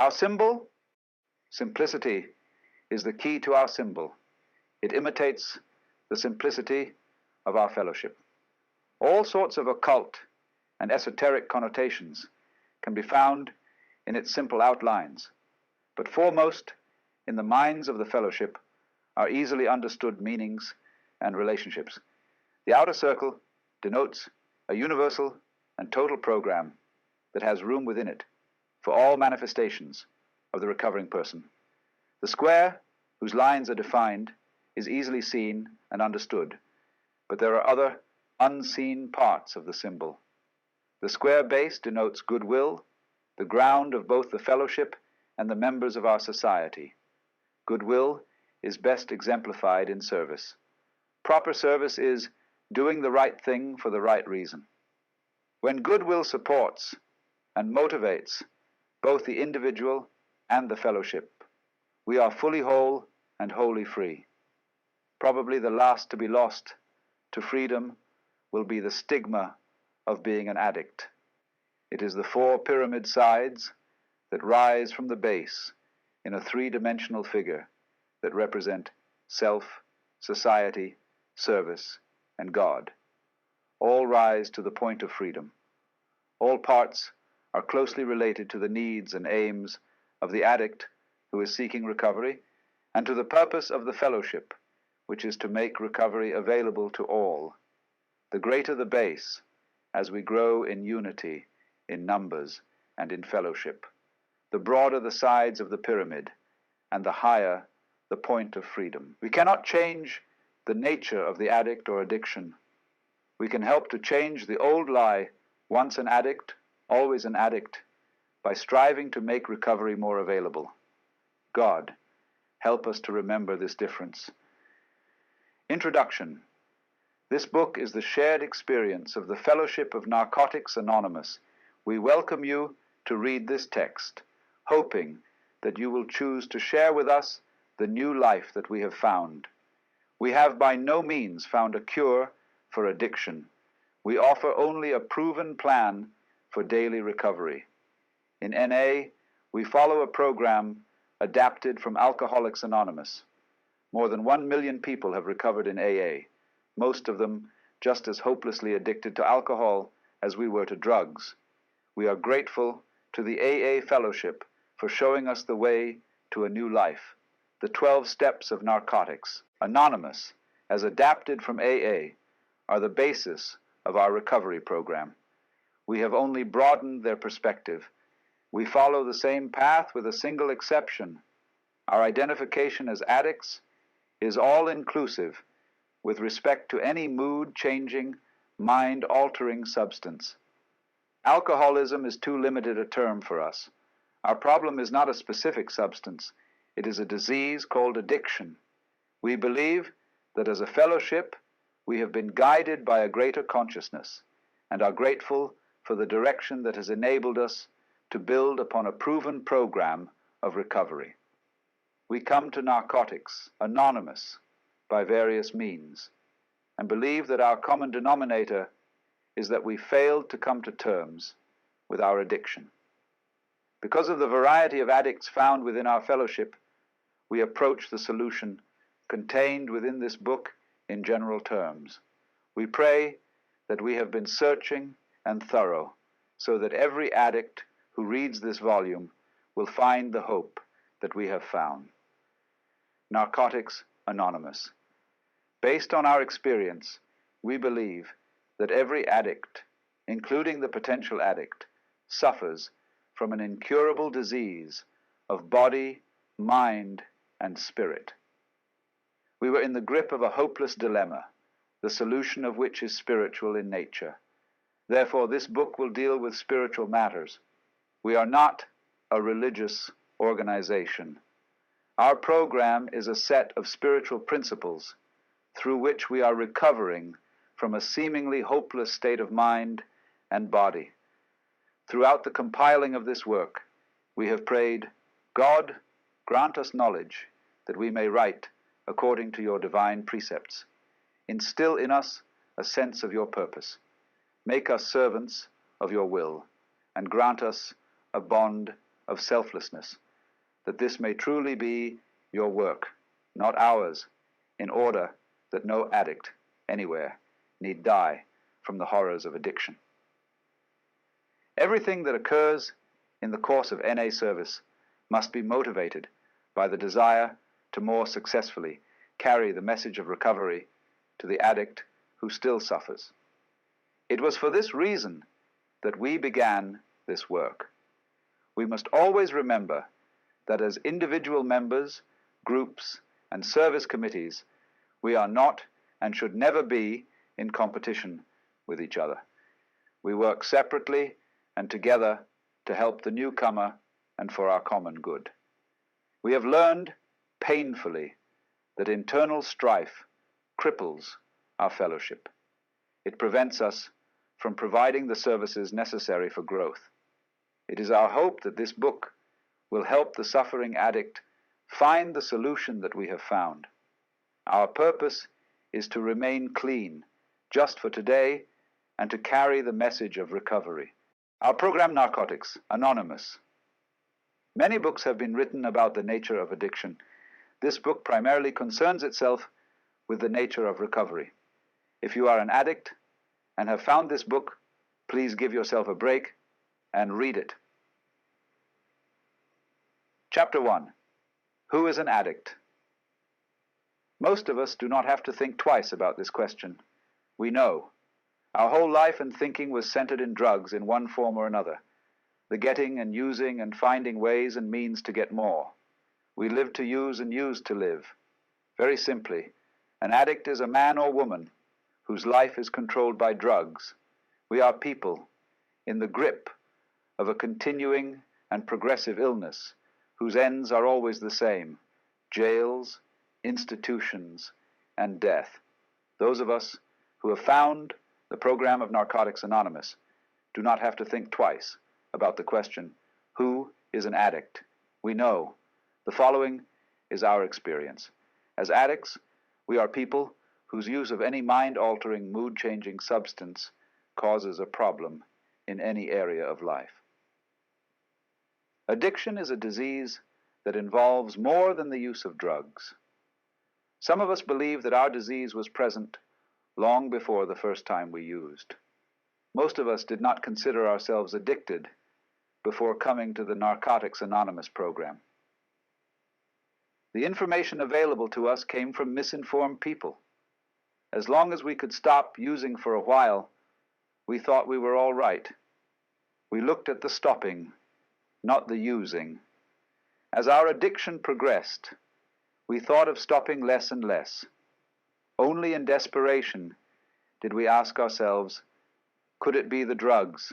Our symbol, simplicity, is the key to our symbol. It imitates the simplicity of our fellowship. All sorts of occult and esoteric connotations can be found in its simple outlines, but foremost in the minds of the fellowship are easily understood meanings and relationships. The outer circle denotes a universal and total program that has room within it for all manifestations of the recovering person. The square, whose lines are defined, is easily seen and understood, but there are other unseen parts of the symbol. The square base denotes goodwill, the ground of both the fellowship and the members of our society. Goodwill is best exemplified in service. Proper service is doing the right thing for the right reason. When goodwill supports and motivates both the individual and the fellowship, we are fully whole and wholly free. Probably the last to be lost to freedom will be the stigma of being an addict. It is the four pyramid sides that rise from the base in a three-dimensional figure that represent self, society, service, and God. All rise to the point of freedom. All parts are closely related to the needs and aims of the addict who is seeking recovery, and to the purpose of the fellowship, which is to make recovery available to all. The greater the base, as we grow in unity, in numbers, and in fellowship, the broader the sides of the pyramid, and the higher the point of freedom. We cannot change the nature of the addict or addiction. We can help to change the old lie, once an addict, always an addict, by striving to make recovery more available. God, help us to remember this difference. Introduction. This book is the shared experience of the Fellowship of Narcotics Anonymous. We welcome you to read this text, hoping that you will choose to share with us the new life that we have found. We have by no means found a cure for addiction. We offer only a proven plan for daily recovery. In NA, we follow a program adapted from Alcoholics Anonymous. More than 1 million people have recovered in AA, most of them just as hopelessly addicted to alcohol as we were to drugs. We are grateful to the AA Fellowship for showing us the way to a new life, the 12 steps of narcotics. Anonymous, as adapted from AA, are the basis of our recovery program. We have only broadened their perspective. We follow the same path with a single exception. Our identification as addicts is all-inclusive with respect to any mood-changing, mind-altering substance. Alcoholism is too limited a term for us. Our problem is not a specific substance. It is a disease called addiction. We believe that as a fellowship, we have been guided by a greater consciousness and are grateful for the direction that has enabled us to build upon a proven program of recovery. We come to Narcotics Anonymous by various means, and believe that our common denominator is that we failed to come to terms with our addiction. Because of the variety of addicts found within our fellowship, we approach the solution contained within this book in general terms. We pray that we have been searching and thorough, so that every addict who reads this volume will find the hope that we have found. Narcotics Anonymous. Based on our experience, we believe that every addict, including the potential addict, suffers from an incurable disease of body, mind, and spirit. We were in the grip of a hopeless dilemma, the solution of which is spiritual in nature. Therefore, this book will deal with spiritual matters. We are not a religious organization. Our program is a set of spiritual principles through which we are recovering from a seemingly hopeless state of mind and body. Throughout the compiling of this work, we have prayed, God, grant us knowledge that we may write according to your divine precepts. Instill in us a sense of your purpose. Make us servants of your will, and grant us a bond of selflessness, that this may truly be your work, not ours, in order that no addict anywhere need die from the horrors of addiction. Everything that occurs in the course of NA service must be motivated by the desire to more successfully carry the message of recovery to the addict who still suffers. It was for this reason that we began this work. We must always remember that as individual members, groups, and service committees, we are not and should never be in competition with each other. We work separately and together to help the newcomer and for our common good. We have learned painfully that internal strife cripples our fellowship. It prevents us from providing the services necessary for growth. It is our hope that this book will help the suffering addict find the solution that we have found. Our purpose is to remain clean, just for today, and to carry the message of recovery. Our program, Narcotics, Anonymous. Many books have been written about the nature of addiction. This book primarily concerns itself with the nature of recovery. If you are an addict and have found this book, please give yourself a break and read it. Chapter 1. Who is an addict? Most of us do not have to think twice about this question. We know. Our whole life and thinking was centered in drugs in one form or another, the getting and using and finding ways and means to get more. We live to use and use to live. Very simply, an addict is a man or woman whose life is controlled by drugs. We are people in the grip of a continuing and progressive illness whose ends are always the same: jails, institutions, and death. Those of us who have found the program of Narcotics Anonymous do not have to think twice about the question, who is an addict? We know. The following is our experience. As addicts, we are people whose use of any mind-altering, mood-changing substance causes a problem in any area of life. Addiction is a disease that involves more than the use of drugs. Some of us believe that our disease was present long before the first time we used. Most of us did not consider ourselves addicted before coming to the Narcotics Anonymous program. The information available to us came from misinformed people. As long as we could stop using for a while, we thought we were all right. We looked at the stopping, not the using. As our addiction progressed, we thought of stopping less and less. Only in desperation did we ask ourselves, could it be the drugs?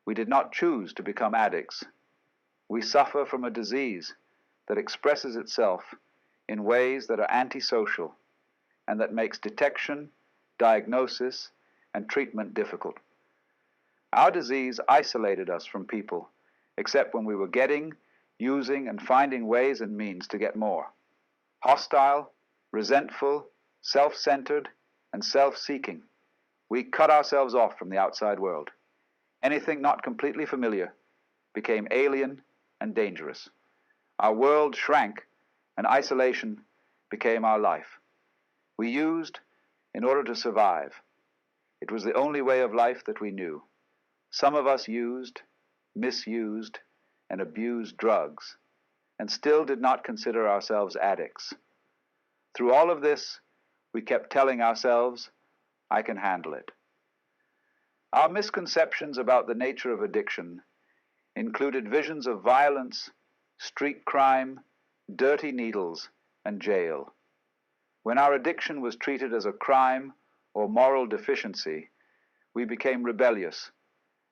We did not choose to become addicts. We suffer from a disease that expresses itself in ways that are antisocial and that makes detection, diagnosis, and treatment difficult. Our disease isolated us from people, except when we were getting, using, and finding ways and means to get more. Hostile, resentful, self-centered, and self-seeking, we cut ourselves off from the outside world. Anything not completely familiar became alien and dangerous. Our world shrank, and isolation became our life. We used in order to survive. It was the only way of life that we knew. Some of us used, misused, and abused drugs, and still did not consider ourselves addicts. Through all of this, we kept telling ourselves, I can handle it. Our misconceptions about the nature of addiction included visions of violence, street crime, dirty needles, and jail. When our addiction was treated as a crime or moral deficiency, we became rebellious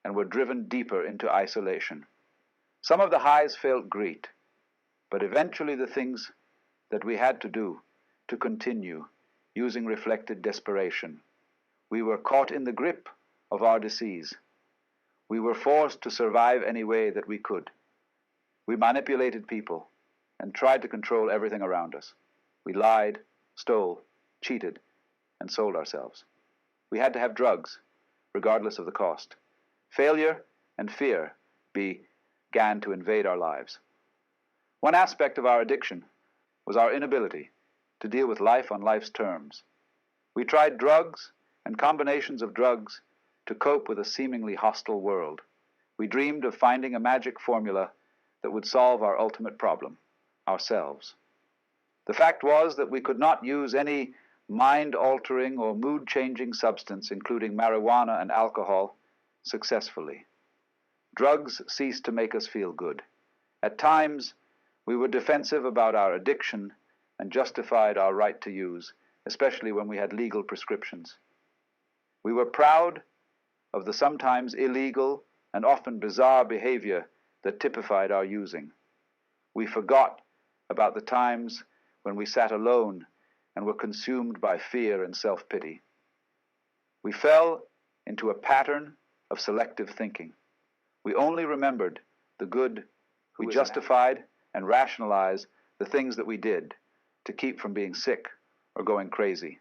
and were driven deeper into isolation. Some of the highs felt great, but eventually the things that we had to do to continue using reflected desperation. We were caught in the grip of our disease. We were forced to survive any way that we could. We manipulated people and tried to control everything around us. We lied, stole, cheated, and sold ourselves. We had to have drugs, regardless of the cost. Failure and fear, be began to invade our lives. One aspect of our addiction was our inability to deal with life on life's terms. We tried drugs and combinations of drugs to cope with a seemingly hostile world. We dreamed of finding a magic formula that would solve our ultimate problem, ourselves. The fact was that we could not use any mind-altering or mood-changing substance, including marijuana and alcohol, successfully. Drugs ceased to make us feel good. At times, we were defensive about our addiction and justified our right to use, especially when we had legal prescriptions. We were proud of the sometimes illegal and often bizarre behavior that typified our using. We forgot about the times when we sat alone and were consumed by fear and self-pity. We fell into a pattern of selective thinking. We only remembered the good. We justified and rationalized the things that we did to keep from being sick or going crazy.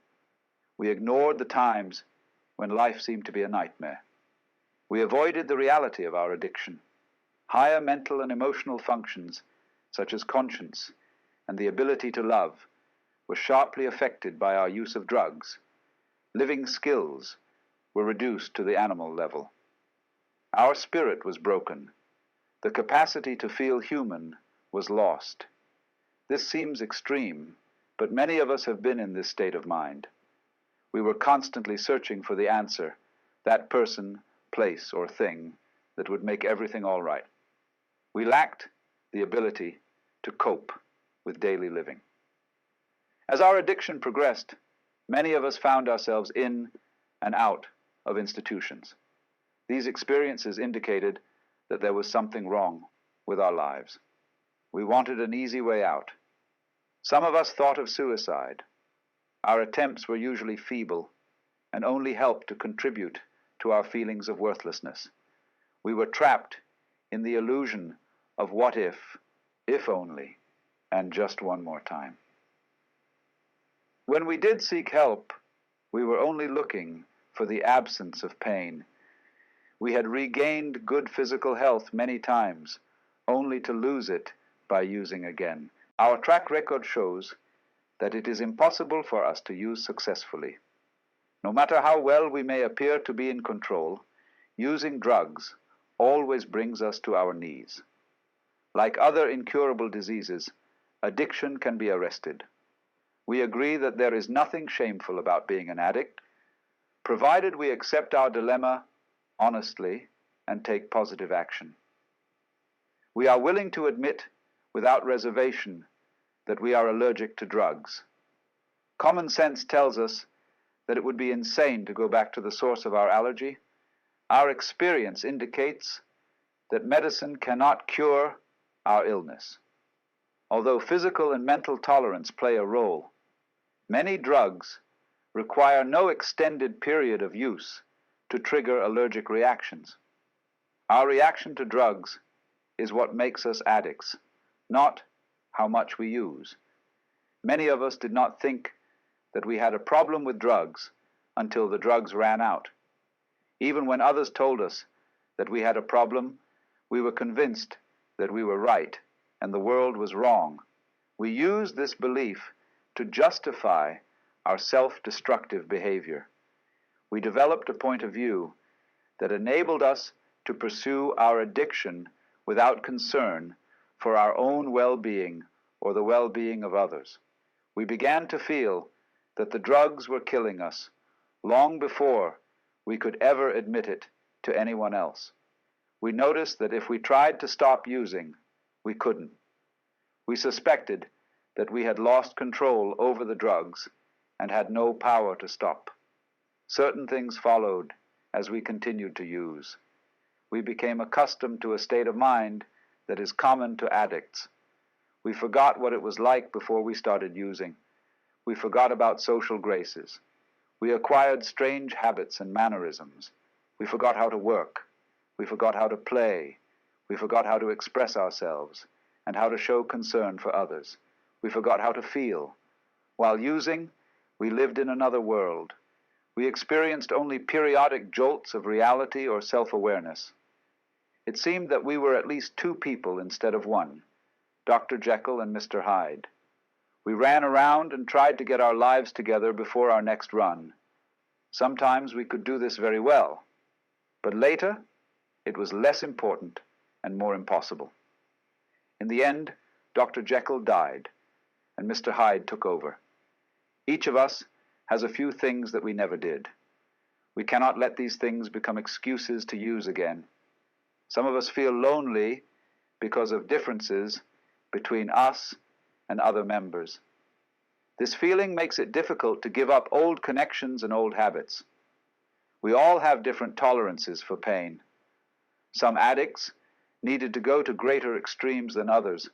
We ignored the times when life seemed to be a nightmare. We avoided the reality of our addiction. Higher mental and emotional functions, such as conscience and the ability to love, were sharply affected by our use of drugs. Living skills were reduced to the animal level. Our spirit was broken. The capacity to feel human was lost. This seems extreme, but many of us have been in this state of mind. We were constantly searching for the answer, that person, place, or thing that would make everything all right. We lacked the ability to cope with daily living. As our addiction progressed, many of us found ourselves in and out of institutions. These experiences indicated that there was something wrong with our lives. We wanted an easy way out. Some of us thought of suicide. Our attempts were usually feeble and only helped to contribute to our feelings of worthlessness. We were trapped in the illusion of what if only, and just one more time. When we did seek help, we were only looking for the absence of pain. We had regained good physical health many times, only to lose it by using again. Our track record shows that it is impossible for us to use successfully. No matter how well we may appear to be in control, using drugs always brings us to our knees. Like other incurable diseases, addiction can be arrested. We agree that there is nothing shameful about being an addict, provided we accept our dilemma honestly and take positive action. We are willing to admit without reservation that we are allergic to drugs. Common sense tells us that it would be insane to go back to the source of our allergy. Our experience indicates that medicine cannot cure our illness. Although physical and mental tolerance play a role, many drugs require no extended period of use to trigger allergic reactions. Our reaction to drugs is what makes us addicts, not how much we use. Many of us did not think that we had a problem with drugs until the drugs ran out. Even when others told us that we had a problem, we were convinced that we were right and the world was wrong. We used this belief to justify our self-destructive behavior. We developed a point of view that enabled us to pursue our addiction without concern for our own well-being or the well-being of others. We began to feel that the drugs were killing us long before we could ever admit it to anyone else. We noticed that if we tried to stop using, we couldn't. We suspected that we had lost control over the drugs and had no power to stop. Certain things followed as we continued to use. We became accustomed to a state of mind that is common to addicts. We forgot what it was like before we started using. We forgot about social graces. We acquired strange habits and mannerisms. We forgot how to work. We forgot how to play. We forgot how to express ourselves and how to show concern for others. We forgot how to feel. While using, we lived in another world. We experienced only periodic jolts of reality or self-awareness. It seemed that we were at least two people instead of one, Dr. Jekyll and Mr. Hyde. We ran around and tried to get our lives together before our next run. Sometimes we could do this very well, but later it was less important and more impossible. In the end, Dr. Jekyll died, and Mr. Hyde took over. Each of us has a few things that we never did. We cannot let these things become excuses to use again. Some of us feel lonely because of differences between us and other members. This feeling makes it difficult to give up old connections and old habits. We all have different tolerances for pain. Some addicts needed to go to greater extremes than others.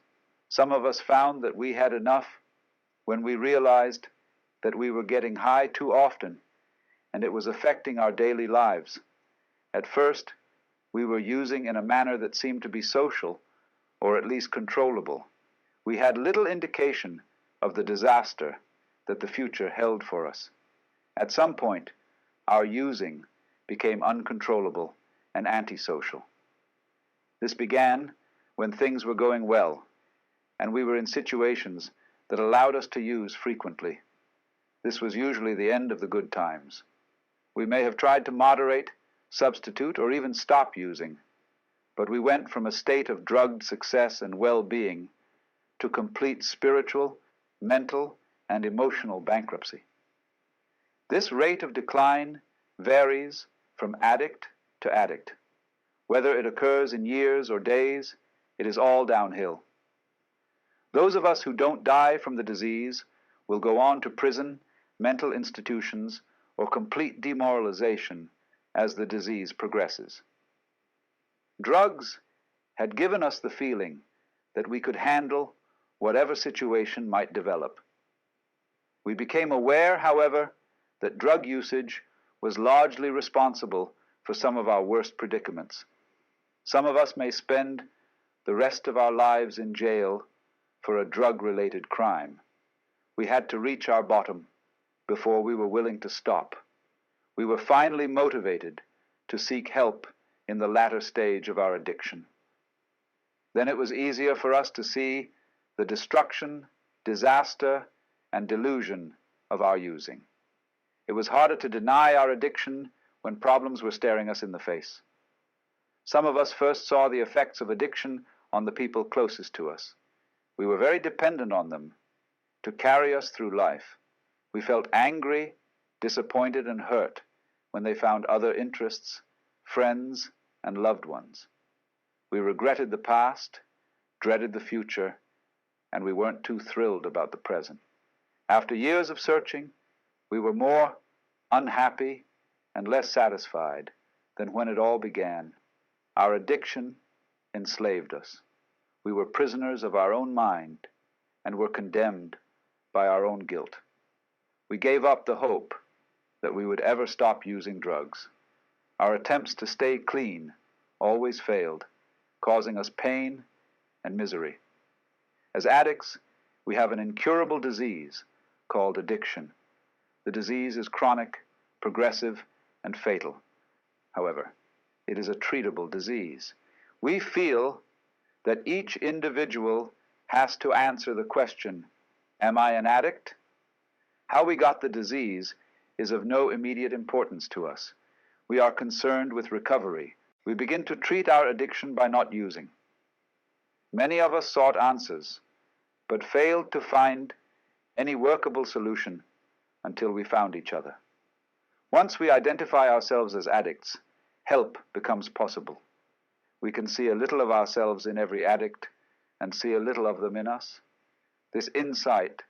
Some of us found that we had enough when we realized that we were getting high too often, and it was affecting our daily lives. At first, we were using in a manner that seemed to be social, or at least controllable. We had little indication of the disaster that the future held for us. At some point, our using became uncontrollable and antisocial. This began when things were going well, and we were in situations that allowed us to use frequently. This was usually the end of the good times. We may have tried to moderate, substitute, or even stop using, but we went from a state of drugged success and well-being to complete spiritual, mental, and emotional bankruptcy. This rate of decline varies from addict to addict. Whether it occurs in years or days, it is all downhill. Those of us who don't die from the disease will go on to prison, mental institutions, or complete demoralization as the disease progresses. Drugs had given us the feeling that we could handle whatever situation might develop. We became aware, however, that drug usage was largely responsible for some of our worst predicaments. Some of us may spend the rest of our lives in jail for a drug-related crime. We had to reach our bottom before we were willing to stop. We were finally motivated to seek help in the latter stage of our addiction. Then it was easier for us to see the destruction, disaster, and delusion of our using. It was harder to deny our addiction when problems were staring us in the face. Some of us first saw the effects of addiction on the people closest to us. We were very dependent on them to carry us through life. We felt angry, disappointed, and hurt when they found other interests, friends, and loved ones. We regretted the past, dreaded the future, and we weren't too thrilled about the present. After years of searching, we were more unhappy and less satisfied than when it all began. Our addiction enslaved us. We were prisoners of our own mind and were condemned by our own guilt. We gave up the hope that we would ever stop using drugs. Our attempts to stay clean always failed, causing us pain and misery. As addicts, we have an incurable disease called addiction. The disease is chronic, progressive, and fatal. However, it is a treatable disease. We feel that each individual has to answer the question, am I an addict? How we got the disease is of no immediate importance to us. We are concerned with recovery. We begin to treat our addiction by not using. Many of us sought answers, but failed to find any workable solution until we found each other. Once we identify ourselves as addicts, help becomes possible. We can see a little of ourselves in every addict and see a little of them in us. This insight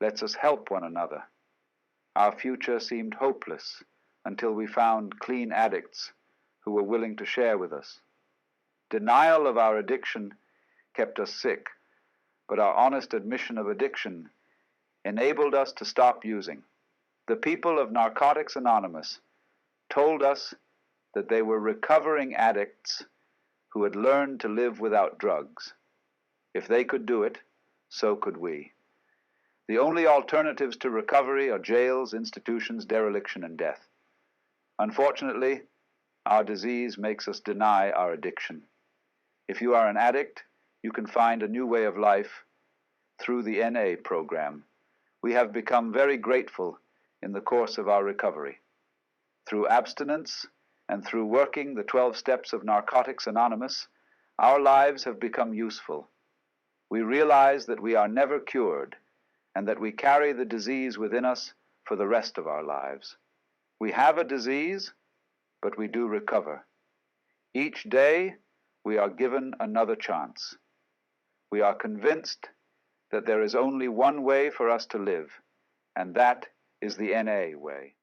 lets us help one another. Our future seemed hopeless until we found clean addicts who were willing to share with us. Denial of our addiction kept us sick, but our honest admission of addiction enabled us to stop using. The people of Narcotics Anonymous told us that they were recovering addicts who had learned to live without drugs. If they could do it, so could we. The only alternatives to recovery are jails, institutions, dereliction, and death. Unfortunately, our disease makes us deny our addiction. If you are an addict, you can find a new way of life through the NA program. We have become very grateful in the course of our recovery. Through abstinence and through working the 12 steps of Narcotics Anonymous, our lives have become useful. We realize that we are never cured and that we carry the disease within us for the rest of our lives. We have a disease, but we do recover. Each day, we are given another chance. We are convinced that there is only one way for us to live, and that is the NA way.